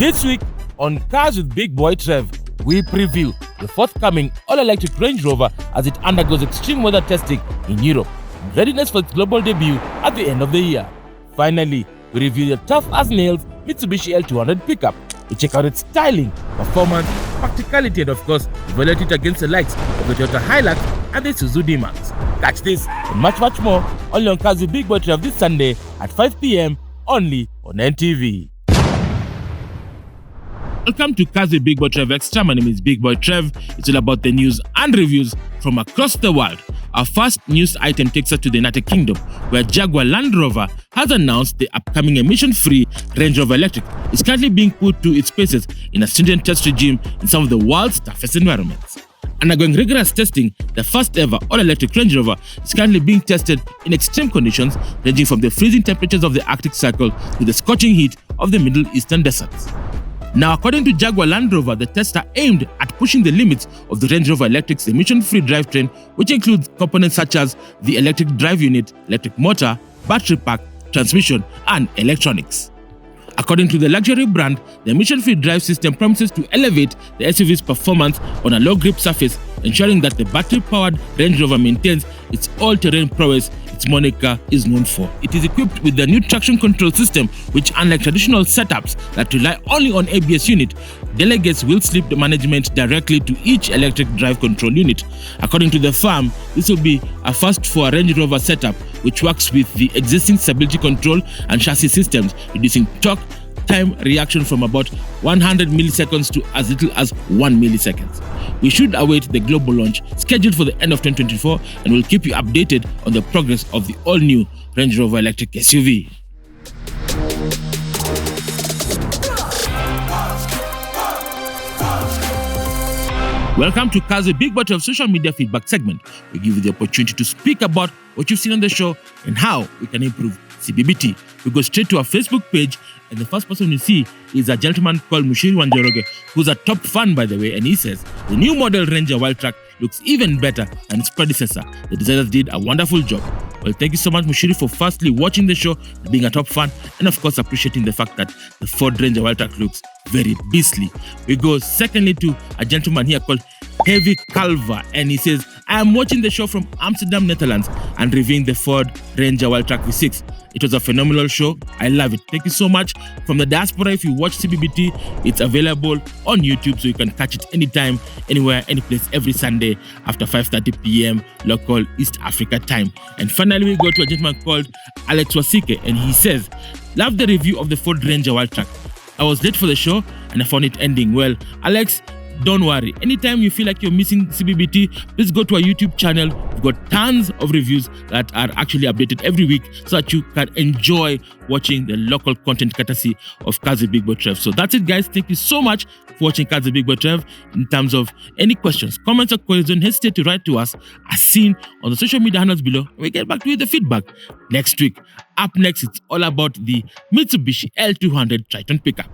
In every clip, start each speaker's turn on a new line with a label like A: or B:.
A: This week on Cars with Big Boy Trev, we preview the forthcoming all-electric Range Rover as it undergoes extreme weather testing in Europe, in readiness for its global debut at the end of the year. Finally, we review the tough-as-nails Mitsubishi L200 pickup. We check out its styling, performance, practicality, and of course, evaluate it against the likes of the Toyota Hilux and the Isuzu D-Max. Catch this and much more only on Cars with Big Boy Trev this Sunday at 5 p.m. only on NTV. Welcome to Cars with Big Boy Trev Extra. My name is Big Boy Trev. It's all about the news and reviews from across the world. Our first news item takes us to the United Kingdom, where Jaguar Land Rover has announced the upcoming emission-free Range Rover Electric is currently being put to its paces in a stringent test regime in some of the world's toughest environments. Undergoing rigorous testing, the first ever all-electric Range Rover is currently being tested in extreme conditions ranging from the freezing temperatures of the Arctic Circle to the scorching heat of the Middle Eastern deserts. Now, according to Jaguar Land Rover, the tests are aimed at pushing the limits of the Range Rover Electric's emission-free drivetrain, which includes components such as the electric drive unit, electric motor, battery pack, transmission, and electronics. According to the luxury brand, the emission-free drive system promises to elevate the SUV's performance on a low-grip surface, ensuring that the battery-powered Range Rover maintains its all-terrain prowess its moniker is known for. It is equipped with the new traction control system, which, unlike traditional setups that rely only on ABS unit, delegates wheel slip management directly to each electric drive control unit. According to the firm, this will be a first for a Range Rover setup, which works with the existing stability control and chassis systems, reducing torque time reaction from about 100 milliseconds to as little as 1 millisecond. We should await the global launch scheduled for the end of 2024, and we'll keep you updated on the progress of the all-new Range Rover electric SUV. Welcome to Cars with Big Boy of social media feedback segment. We give you the opportunity to speak about what you've seen on the show and how we can improve CBBT. We go straight to our Facebook page, and the first person you see is a gentleman called Mushiri Wanjoroge, who's a top fan, by the way, and he says, the new model Ranger Wildtrak looks even better than its predecessor. The designers did a wonderful job. Well, thank you so much, Mushiri, for firstly watching the show, being a top fan, and of course appreciating the fact that the Ford Ranger Wildtrak looks very beastly. We go secondly to a gentleman here called Heavy Calver, and he says, I am watching the show from Amsterdam, Netherlands, and reviewing the Ford Ranger Wildtrak V6. It was a phenomenal show. I love it. Thank you so much. From the diaspora, if you watch CBBT, it's available on YouTube, so you can catch it anytime, anywhere, any place, every Sunday after 5:30 p.m. local East Africa time. And finally, we go to a gentleman called Alex Wasike, and he says, love the review of the Ford Ranger Wildtrak. I was late for the show, and I found it ending well. Alex, don't worry. Anytime you feel like you're missing CBBT, please go to our YouTube channel. We've got tons of reviews that are actually updated every week so that you can enjoy watching the local content courtesy of Cars with Big Boy Trev. So that's it, guys. Thank you so much for watching Cars with Big Boy Trev. In terms of any questions, comments, or queries, don't hesitate to write to us as seen on the social media handles below. We get back to you with the feedback next week. Up next, it's all about the Mitsubishi L200 Triton pickup.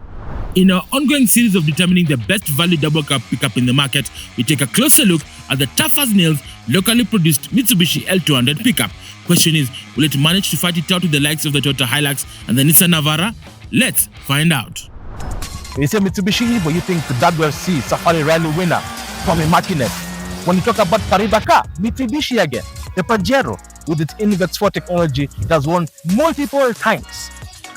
A: In our ongoing series of determining the best value double cab pickup in the market, we take a closer look at the tough-as-nails locally produced Mitsubishi L200 pickup. Question is, will it manage to fight it out with the likes of the Toyota Hilux and the Nissan Navara? Let's find out.
B: When you say Mitsubishi, but you think the WRC Safari Rally winner, Tommy Martinez. When you talk about Paris-Dakar, Mitsubishi again. The Pajero, with its Innovet 4 technology, it has won multiple times.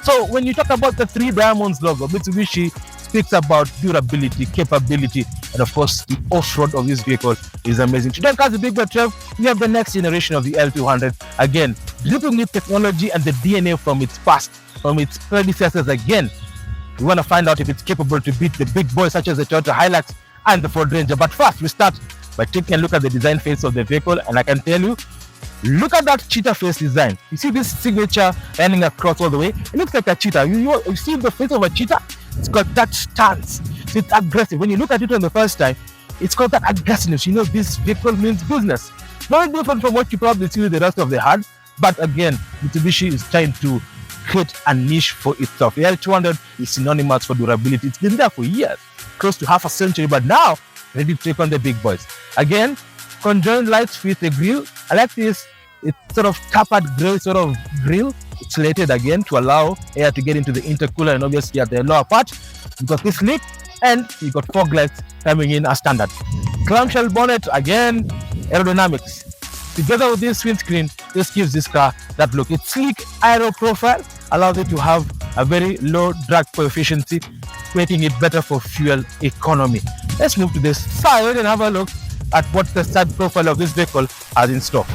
B: So when you talk about the three diamonds logo, Mitsubishi speaks about durability, capability, and of course the off-road of this vehicle is amazing. Today on Cars with Big Boy Trev, we have the next generation of the L200. Again, dripping with technology and the DNA from its past, from its predecessors again. We want to find out if it's capable to beat the big boys such as the Toyota Hilux and the Ford Ranger. But first, we start by taking a look at the design phase of the vehicle, and I can tell you, look at that cheetah face design. You see this signature running across all the way? It looks like a cheetah. You see the face of a cheetah? It's got that stance. So it's aggressive. When you look at it on the first time, it's got that aggressiveness. You know, this vehicle means business. Not different from what you probably see with the rest of the HUD, but again, Mitsubishi is trying to create a niche for itself. The L200 is synonymous for durability. It's been there for years, close to half a century, but now ready to take on the big boys. Again, conjoined lights with the grille. I like this. It's sort of tapered grille, sort of grille. It's slated again to allow air to get into the intercooler and obviously at the lower part. You got this sleek, and you got fog lights coming in as standard. Clamshell bonnet, again, aerodynamics. Together with this windscreen, this gives this car that look. Its sleek aero profile allows it to have a very low drag coefficient, making it better for fuel economy. Let's move to this side and have a look at what the side profile of this vehicle has in store.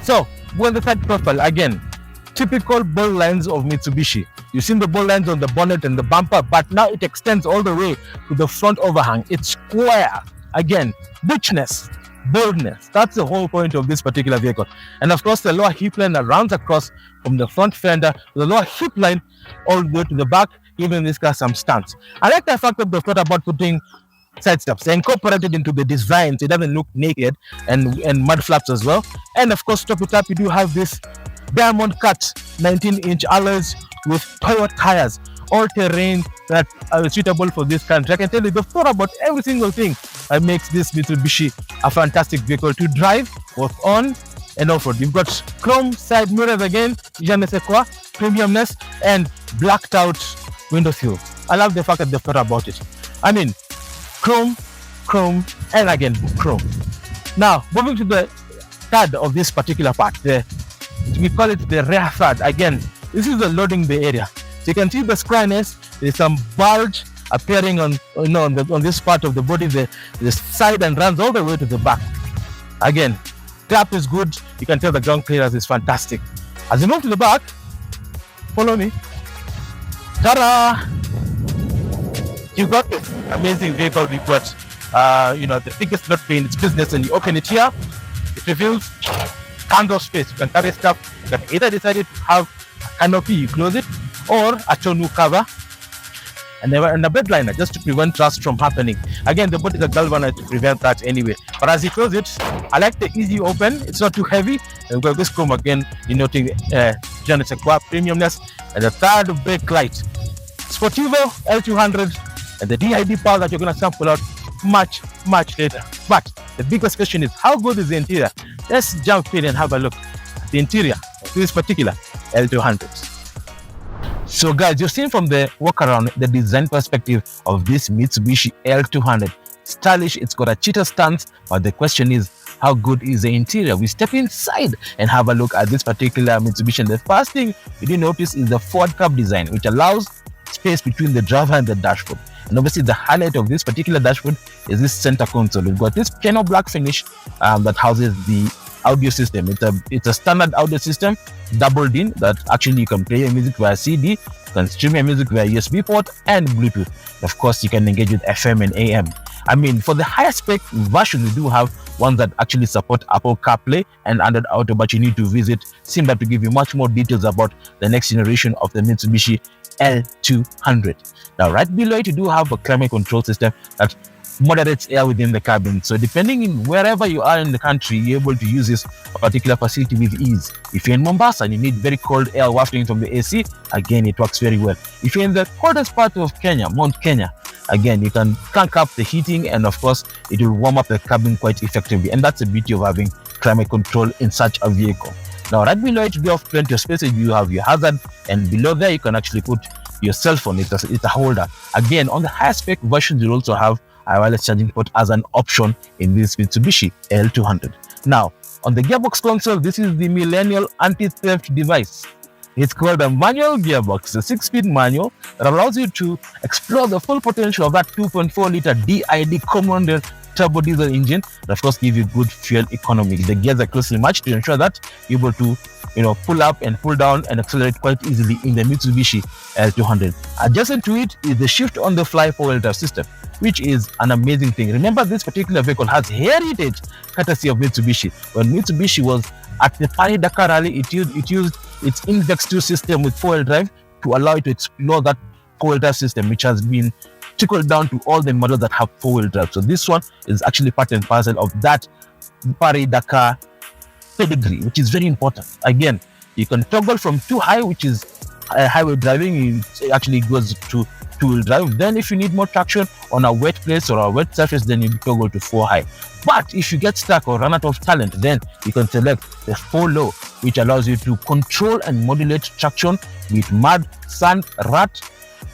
B: So, when the side profile, again, typical bold lines of Mitsubishi. You've seen the bold lines on the bonnet and the bumper, but now it extends all the way to the front overhang. It's square. Again, richness, boldness. That's the whole point of this particular vehicle. And of course, the lower hip line that runs across from the front fender to the lower hip line all the way to the back, giving this car some stance. I like the fact that they thought about putting side steps. They incorporated into the design so it doesn't look naked, and mud flaps as well. And of course, top it up, you do have this diamond cut 19-inch alloys with Toyota tires, all terrain that are suitable for this country. I can tell you they've thought about every single thing that makes this Mitsubishi a fantastic vehicle to drive both on and off-road. You've got chrome side mirrors again, je ne sais quoi, premiumness, and blacked out window sills. I love the fact that they've thought about it. I mean, chrome, and again chrome. Now, moving to the third of this particular part, we call it the rear third. Again, this is the loading bay area. So you can see the squareness. There's some bulge appearing on this part of the body, the side, and runs all the way to the back. Again, gap is good. You can tell the ground clearance is fantastic. As you move to the back, follow me. Ta-da! You've got this amazing vehicle. You've got, the biggest nut bay in its business, and you open it here, it reveals tons of space. You can carry stuff. You can either decide to have a canopy, you close it, or a tonneau cover, and a bed liner just to prevent rust from happening. Again, the boat is a galvanized to prevent that anyway. But as you close it, I like the easy open. It's not too heavy. And we've got this chrome again, denoting je ne sais quoi premiumness, and the third brake light. Sportivo L200 and the DID power that you're going to sample out much later. But the biggest question is, how good is the interior? Let's jump in and have a look at the interior of this particular L200. So guys, you've seen from the walk around the design perspective of this Mitsubishi L200. Stylish, it's got a cheetah stance, but the question is, how good is the interior? We step inside and have a look at this particular Mitsubishi. And the first thing you do notice is the forward curve design, which allows space between the driver and the dashboard. And obviously the highlight of this particular dashboard is this center console. We've got this piano black finish that houses the audio system. It's a standard audio system, doubled in, that actually you can play your music via CD, you can stream your music via USB port and Bluetooth. Of course, you can engage with FM and AM. I mean, for the higher spec version, we do have ones that actually support Apple CarPlay and Android Auto, but you need to visit Simba to give you much more details about the next generation of the Mitsubishi L200. Now, right below it, you do have a climate control system that moderates air within the cabin. So depending on wherever you are in the country, you're able to use this particular facility with ease. If you're in Mombasa and you need very cold air wafting from the AC, again, it works very well. If you're in the coldest part of Kenya, Mount Kenya, again, you can crank up the heating, and of course, it will warm up the cabin quite effectively. And that's the beauty of having climate control in such a vehicle. Now, right below it, you have plenty of space. You have your hazard, and below there, you can actually put your cell phone. It's a holder. Again, on the higher spec versions, you also have a wireless charging port as an option in this Mitsubishi L200. Now, on the gearbox console, this is the millennial anti-theft device. It's called a manual gearbox, a 6-speed manual that allows you to explore the full potential of that 2.4-liter DID common turbo diesel engine, and of course give you good fuel economy. The gears are closely matched to ensure that you're able to pull up and pull down and accelerate quite easily in the Mitsubishi L200. Adjacent to it is the shift on the fly 4-wheel drive system, which is an amazing thing. Remember, this particular vehicle has heritage courtesy of Mitsubishi. When Mitsubishi was at the Paris-Dakar Rally, it used its Invex 2 system with 4-wheel drive to allow it to explore that 4-wheel drive system, which has been trickled down to all the models that have 4-wheel drive. So this one is actually part and parcel of that Paris-Dakar pedigree, which is very important. Again, you can toggle from 2 high, which is highway driving. It actually goes to 2-wheel drive. Then if you need more traction on a wet place or a wet surface, then you toggle to 4 high. But if you get stuck or run out of talent, then you can select the 4 low, which allows you to control and modulate traction with mud, sand, rut,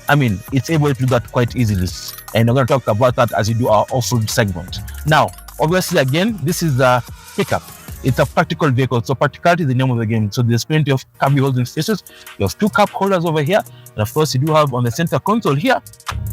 B: It's able to do that quite easily. And we're going to talk about that as we do our off-road segment. Now, obviously, again, this is a pickup. It's a practical vehicle. So practicality is the name of the game. So there's plenty of cubby holding spaces. You have 2 cup holders over here. And of course, you do have on the center console here,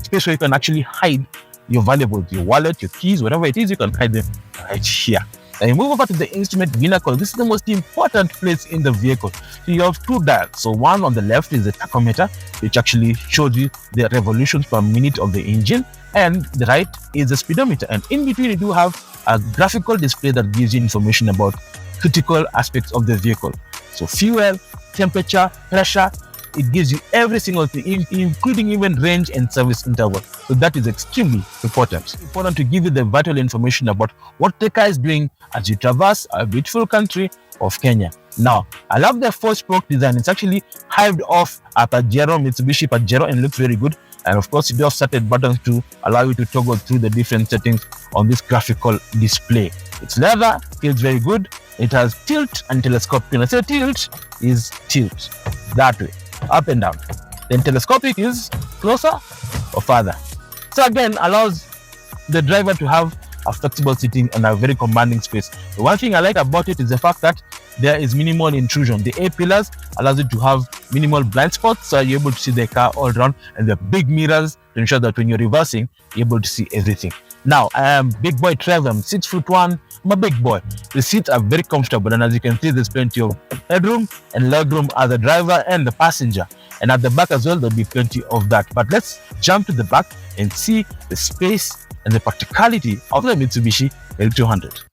B: space where you can actually hide your valuables, your wallet, your keys, whatever it is, you can hide them right here. Now you move over to the instrument vehicle. This is the most important place in the vehicle. So you have 2 dials. So one on the left is the tachometer, which actually shows you the revolutions per minute of the engine, and the right is the speedometer. And in between, you do have a graphical display that gives you information about critical aspects of the vehicle. So fuel, temperature, pressure. It gives you every single thing, including even range and service interval. So that is extremely important. It's important to give you the vital information about what the car is doing as you traverse our beautiful country of Kenya. Now, I love the 4-spoke design. It's actually hived off a Mitsubishi Pajero, and looks very good. And of course, you do have certain buttons to allow you to toggle through the different settings on this graphical display. It's leather, feels very good. It has tilt and telescopic. When I say tilt, is tilt that way, up and down. Then telescopic is closer or farther. So again, allows the driver to have a flexible seating and a very commanding space. The one thing I like about it is the fact that there is minimal intrusion. The A-pillars allows you to have minimal blind spots, so you're able to see the car all around, and the big mirrors to ensure that when you're reversing, you're able to see everything. Now, I am big boy Trev. I'm 6'1". I'm a big boy. The seats are very comfortable, and as you can see, there's plenty of headroom and legroom as the driver and the passenger. And at the back as well, there'll be plenty of that. But let's jump to the back and see the space and the practicality of the Mitsubishi L200.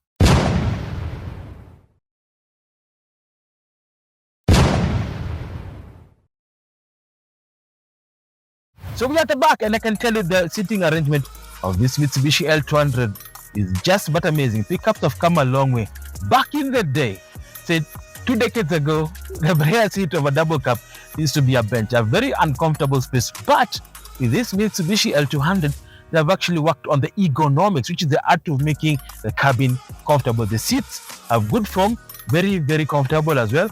B: So we're at the back, and I can tell you the seating arrangement of this Mitsubishi L200 is just but amazing. Pickups have come a long way. Back in the day, say 2 decades ago, the rear seat of a double cab used to be a bench, a very uncomfortable space. But with this Mitsubishi L200, they have actually worked on the ergonomics, which is the art of making the cabin comfortable. The seats have good form, very, very comfortable as well.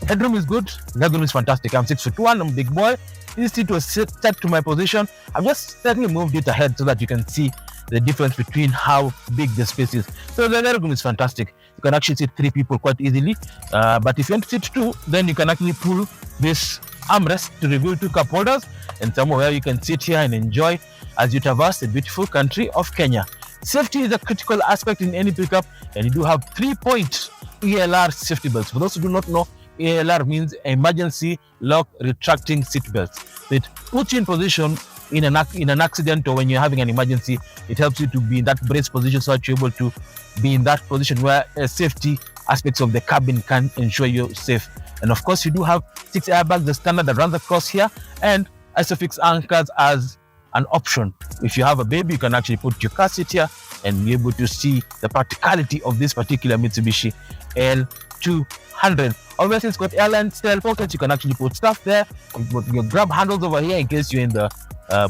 B: Headroom is good, legroom is fantastic. I'm 6'1", I'm a big boy. This seat was set to my position. I've just certainly moved it ahead so that you can see the difference between how big the space is. So the legroom is fantastic. You can actually sit 3 people quite easily. But if you want to sit 2, then you can actually pull this armrest to reveal 2 cup holders, and somewhere you can sit here and enjoy as you traverse the beautiful country of Kenya. Safety is a critical aspect in any pickup, and you do have 3-point ELR safety belts. For those who do not know, ELR means emergency lock retracting seat belts. It puts you in position in an accident, or when you're having an emergency. It helps you to be in that brace position so that you're able to be in that position where safety aspects of the cabin can ensure you're safe. And of course, you do have 6 airbags, the standard that runs across here, and ISOFIX anchors as an option. If you have a baby, you can actually put your car seat here and be able to see the practicality of this particular Mitsubishi L200. Obviously, it's got airline style pockets. You can actually put stuff there. You've got your grab handles over here in case you're in the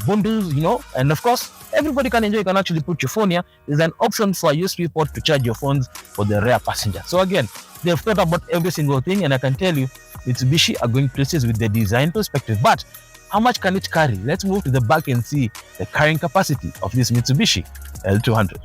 B: bundles, and of course, everybody can enjoy. You can actually put your phone here. There's an option for a USB port to charge your phones for the rear passenger. So again, they've thought about every single thing, and I can tell you, Mitsubishi are going places with the design perspective. But how much can it carry? Let's move to the back and see the carrying capacity of this Mitsubishi L200.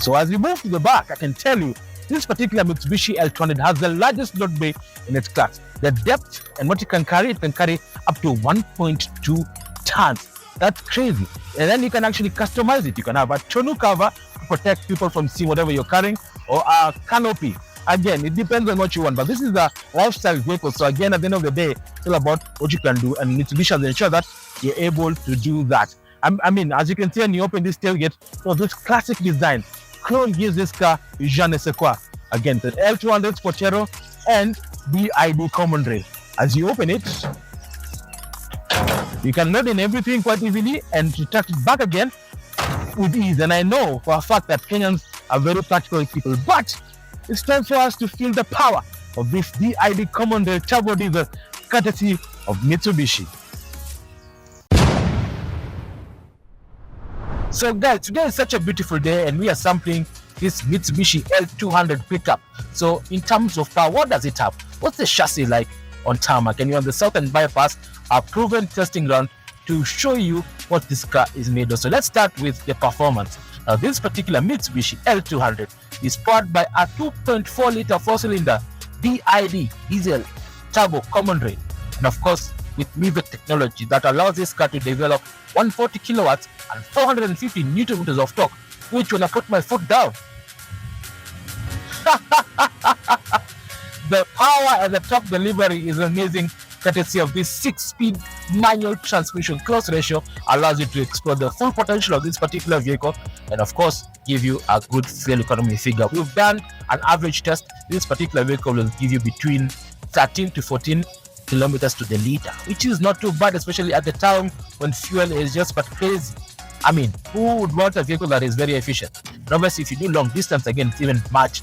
B: So as we move to the back, I can tell you, this particular Mitsubishi L200 has the largest load bay in its class. The depth and what it can carry up to 1.2 tons. That's crazy. And then you can actually customize it. You can have a tonneau cover to protect people from seeing whatever you're carrying, or a canopy. Again, it depends on what you want, but this is a lifestyle vehicle. So again, at the end of the day, it's all about what you can do, and Mitsubishi has ensured that you're able to do that. As you can see when you open this tailgate, so this classic design, Chrome gives this car je ne sais quoi. Again, the L200 Sportero and BID Common Rail. As you open it, you can load in everything quite easily and retract it back again with ease. And I know for a fact that Kenyans are very practical people, but it's time for us to feel the power of this BID Common Rail turbo diesel, courtesy of Mitsubishi. So guys, today is such a beautiful day, and we are sampling this Mitsubishi L200 pickup. So in terms of power, what does it have? What's the chassis like? on tarmac, and you're on the southern bypass, a proven testing ground to show you what this car is made of. So let's start with the performance. Now, this particular Mitsubishi L200 is powered by a 2.4 liter four-cylinder DID diesel turbo common rail, and of course with MIVEC technology that allows this car to develop 140 kilowatts and 450 newton meters of torque, which when I put my foot down, the power and the torque delivery is amazing, courtesy of this 6-speed manual transmission. Close ratio allows you to explore the full potential of this particular vehicle and of course give you a good fuel economy figure. We've done an average test. This particular vehicle will give you between 13 to 14 kilometers to the liter, which is not too bad, especially at the time when fuel is just but crazy. I mean, who would want a vehicle that is very efficient? And obviously, if you do long distance, again, it's even much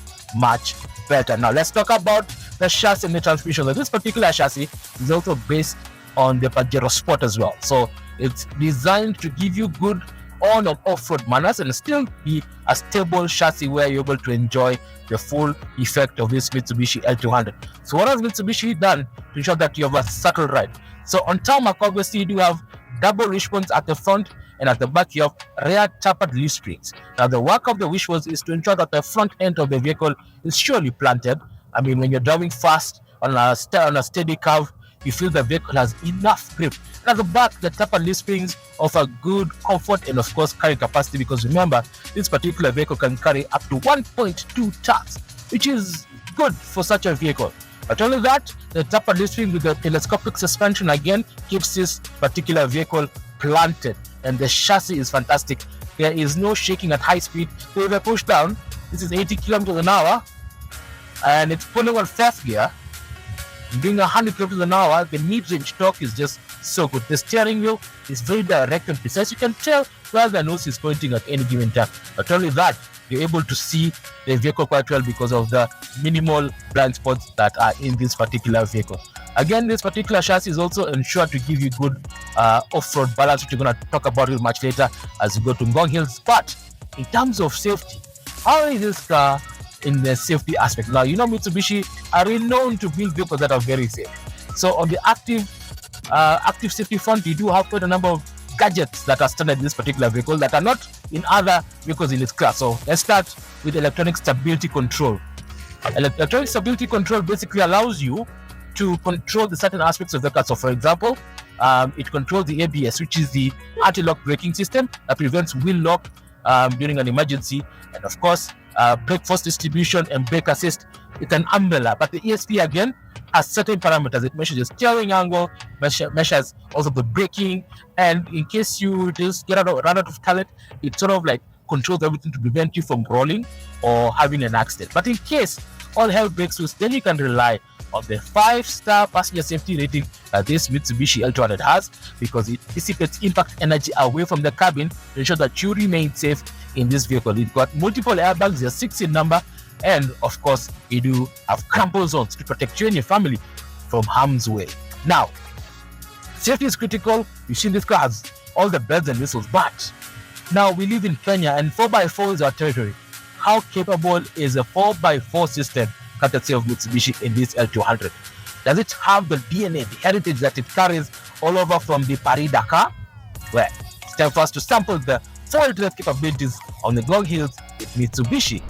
B: better. Now, let's talk about the chassis and the transmission. So this particular chassis is also based on the Pajero Sport as well. So it's designed to give you good on and off-road manners and still be a stable chassis where you're able to enjoy the full effect of this Mitsubishi L200. So what has Mitsubishi done to ensure that you have a subtle ride? So on tarmac, obviously, you do have double wishbones at the front, and at the back you have rear tapered leaf springs. Now the work of the wishbones is to ensure that the front end of the vehicle is surely planted. I mean, when you're driving fast on a steady curve, you feel the vehicle has enough grip. And at the back, the tapered leaf springs offer good comfort and of course carrying capacity, because remember, this particular vehicle can carry up to 1.2 tons, which is good for such a vehicle. Not only that, the tapered leaf spring with the telescopic suspension again keeps this particular vehicle planted, and the chassis is fantastic. There is no shaking at high speed. So if I push down, this is 80 kilometers an hour, and it's pulling on fifth gear. Doing 100 kilometers an hour, the mid-range torque is just so good. The steering wheel is very direct and precise. You can tell where the nose is pointing at any given time. Not only that, you're able to see the vehicle quite well because of the minimal blind spots that are in this particular vehicle. Again, this particular chassis is also ensured to give you good off-road balance, which we're going to talk about it much later as we go to Ngong Hills. But in terms of safety, how is this car in the safety aspect? Now, you know, Mitsubishi are renowned to build vehicles that are very safe. So on the active safety front, you do have quite a number of gadgets that are standard in this particular vehicle that are not in other vehicles in its class. So let's start with electronic stability control. Electronic stability control basically allows you to control the certain aspects of the car. So for example, it controls the ABS, which is the anti-lock braking system that prevents wheel lock during an emergency, and of course brake force distribution and brake assist. It's an umbrella, but the ESP again has certain parameters. It measures the steering angle, measures also the braking, and in case you just run out of talent, it sort of like controls everything to prevent you from rolling or having an accident. But in case all hell breaks loose, then you can rely on the 5-star passenger safety rating that this Mitsubishi L200 has, because it dissipates impact energy away from the cabin to ensure that you remain safe in this vehicle. It's got multiple airbags, they're 6 in number, and of course you do have crumple zones to protect you and your family from harm's way. Now, safety is critical. You've seen this car has all the bells and whistles, but now we live in Kenya and 4x4 is our territory. How capable is a 4x4 system courtesy of Mitsubishi in this L200? Does it have the DNA, the heritage that it carries all over from the Paris-Dakar? Well, it's time for us to sample the full drive capabilities on the Ngong Hills with Mitsubishi.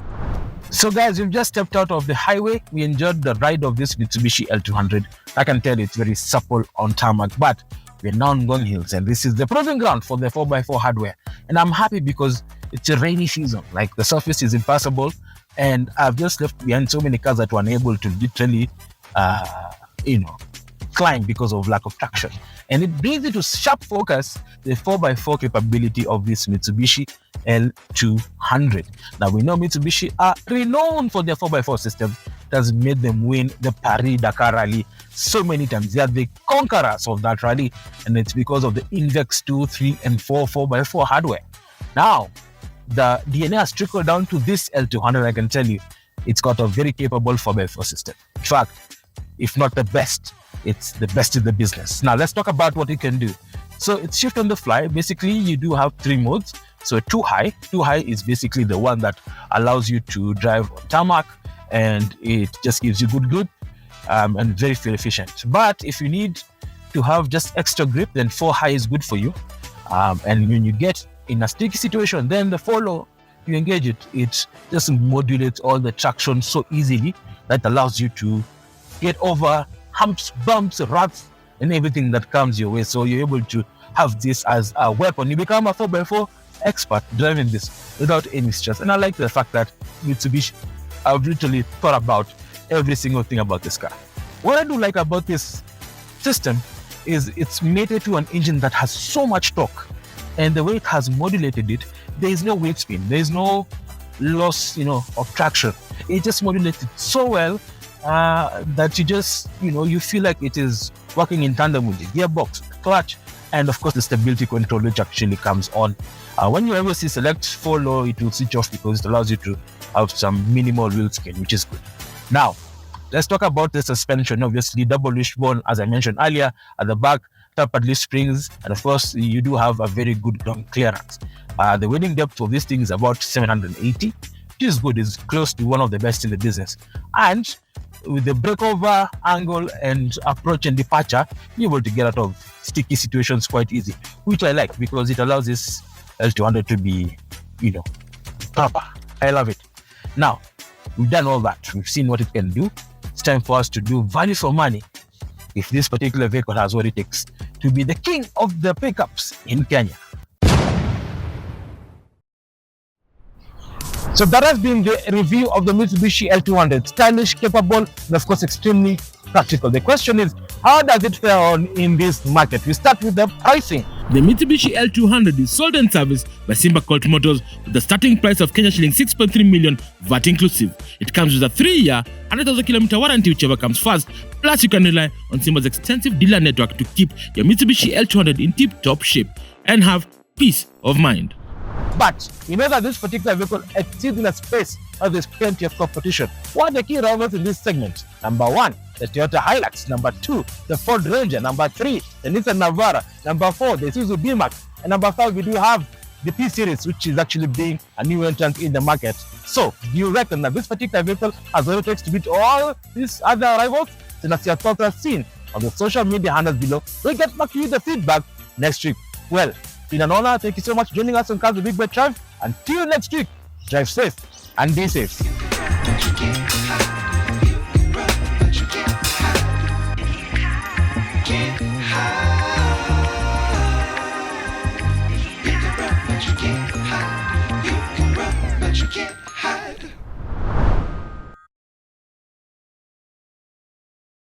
B: So guys, we've just stepped out of the highway. We enjoyed the ride of this Mitsubishi L200. I can tell it's very supple on tarmac, but we're now on Ngong Hills, and this is the proving ground for the 4x4 hardware. And I'm happy because it's a rainy season. Like, the surface is impassable, and I've just left behind so many cars that were unable to literally, climb because of lack of traction. And it brings into sharp focus the 4x4 capability of this Mitsubishi L200. Now, we know Mitsubishi are renowned for their 4x4 system that has made them win the Paris-Dakar Rally so many times. They are the conquerors of that rally, and it's because of the Invex 2, 3, and 4 4x4 hardware. Now, the DNA has trickled down to this L200. I can tell you, it's got a very capable 4x4 system. In fact, if not the best, it's the best in the business. Now, let's talk about what it can do. So it's shift on the fly. Basically, you do have 3 modes. So too high is basically the one that allows you to drive on tarmac, and it just gives you good grip. and very fuel efficient. But if you need to have just extra grip, then 4 high is good for you. And when you get in a sticky situation, then the 4 low, you engage it just modulates all the traction so easily that allows you to get over humps, bumps, ruts, and everything that comes your way. So you're able to have this as a weapon. You become a 4x4 expert driving this without any stress. And I like the fact that Mitsubishi have literally thought about every single thing about this car. What I do like about this system is it's mated to an engine that has so much torque, and the way it has modulated it, there is no weight spin, there is no loss, of traction. It just modulates it so well that you just, you feel like it is working in tandem with the gearbox, clutch, and of course the stability control, which actually comes on. When you ever see select 4 low, it will switch off because it allows you to have some minimal wheel spin, which is good. Now, let's talk about the suspension. Obviously, double wishbone, as I mentioned earlier, at the back, tapered leaf springs, and of course, you do have a very good ground clearance. The wading depth of this thing is about 780, which is good. It's close to one of the best in the business. And with the breakover angle and approach and departure, you're able to get out of sticky situations quite easy, which I like because it allows this L200 to be, proper. I love it. Now, we've done all that. We've seen what it can do. It's time for us to do value for money. If this particular vehicle has what it takes to be the king of the pickups in Kenya. So that has been the review of the Mitsubishi L200. Stylish, capable, and of course extremely practical. The question is, how does it fare on in this market? We start with the pricing.
A: The Mitsubishi L200 is sold and serviced by Simba Colt Motors with the starting price of Kenya shilling 6.3 million VAT inclusive. It comes with a 3-year, 100,000 kilometer warranty, whichever comes first. Plus, you can rely on Simba's extensive dealer network to keep your Mitsubishi L200 in tip-top shape and have peace of mind.
B: But remember, this particular vehicle exceeds in a space where there's plenty of competition. What are the key rivals in this segment? Number 1, the Toyota Hilux. Number 2, the Ford Ranger. Number 3, the Nissan Navara. Number 4, the Isuzu D-Max. And number 5, we do have the P-Series, which is actually being a new entrant in the market. So, do you reckon that this particular vehicle has what it takes to beat all these other rivals? Then as your thoughts are seen on the social media handles below. We'll get back to you the feedback next week. Well, it's been an honor. Thank you so much for joining us on Cars with Big Boy Trev. Until next week, drive safe and be safe.